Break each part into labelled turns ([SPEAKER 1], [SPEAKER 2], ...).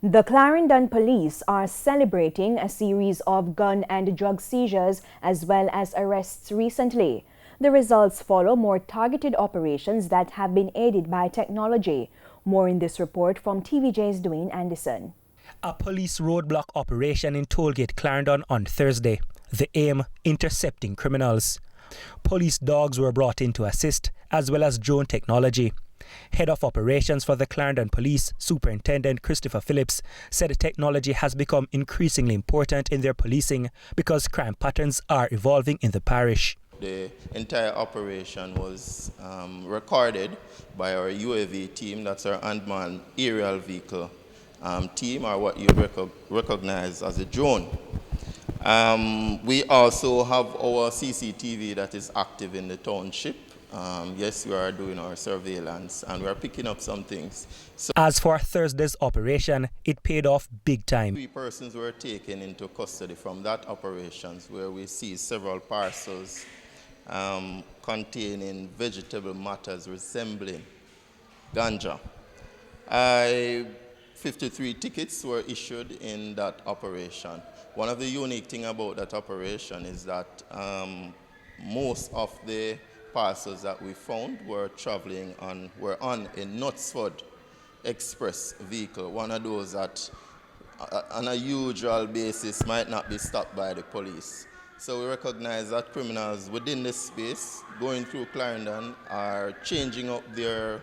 [SPEAKER 1] The Clarendon police are celebrating a series of gun and drug seizures as well as arrests recently. The results follow more targeted operations that have been aided by technology. More in this report from TVJ's Dwayne Anderson.
[SPEAKER 2] A police roadblock operation in Tollgate Clarendon on Thursday. The aim, intercepting criminals. Police dogs were brought in to assist, as well as drone technology. Head of Operations for the Clarendon Police, Superintendent Christopher Phillips, said technology has become increasingly important in their policing because crime patterns are evolving in the parish.
[SPEAKER 3] The entire operation was recorded by our UAV team, that's our unmanned aerial vehicle team, or what you recognize as a drone. We also have our CCTV that is active in the township. Yes, we are doing our surveillance and we are picking up some things.
[SPEAKER 2] As for Thursday's operation, it paid off big time.
[SPEAKER 3] 3 persons were taken into custody from that operations where we see several parcels containing vegetable matters resembling ganja. 53 tickets were issued in that operation. One of the unique things about that operation is that most of the parcels that we found were on a Knutsford Express vehicle, one of those that on a usual basis might not be stopped by the police. So we recognize that criminals within this space going through Clarendon are changing up their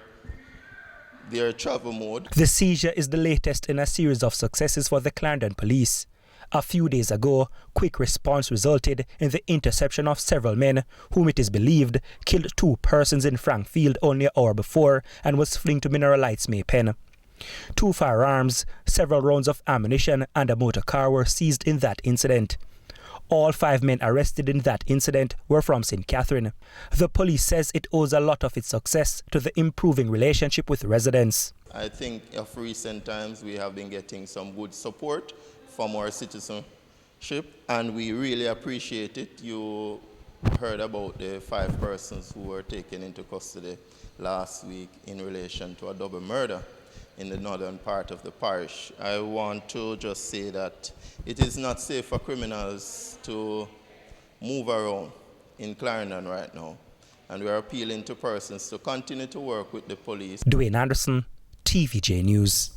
[SPEAKER 3] travel mode.
[SPEAKER 2] The seizure is the latest in a series of successes for the Clarendon Police. A few days ago, quick response resulted in the interception of several men whom it is believed killed 2 persons in Frankfield only an hour before and was fleeing to Mineralites Maypen. 2 firearms, several rounds of ammunition and a motor car were seized in that incident. All 5 men arrested in that incident were from St. Catherine. The police says it owes a lot of its success to the improving relationship with residents.
[SPEAKER 3] I think of recent times we have been getting some good support from our citizenship and we really appreciate it. You heard about the 5 persons who were taken into custody last week in relation to a double murder in the northern part of the parish. I want to just say that it is not safe for criminals to move around in Clarendon right now, and we are appealing to persons to continue to work with the police.
[SPEAKER 2] Dwayne Anderson, TVJ News.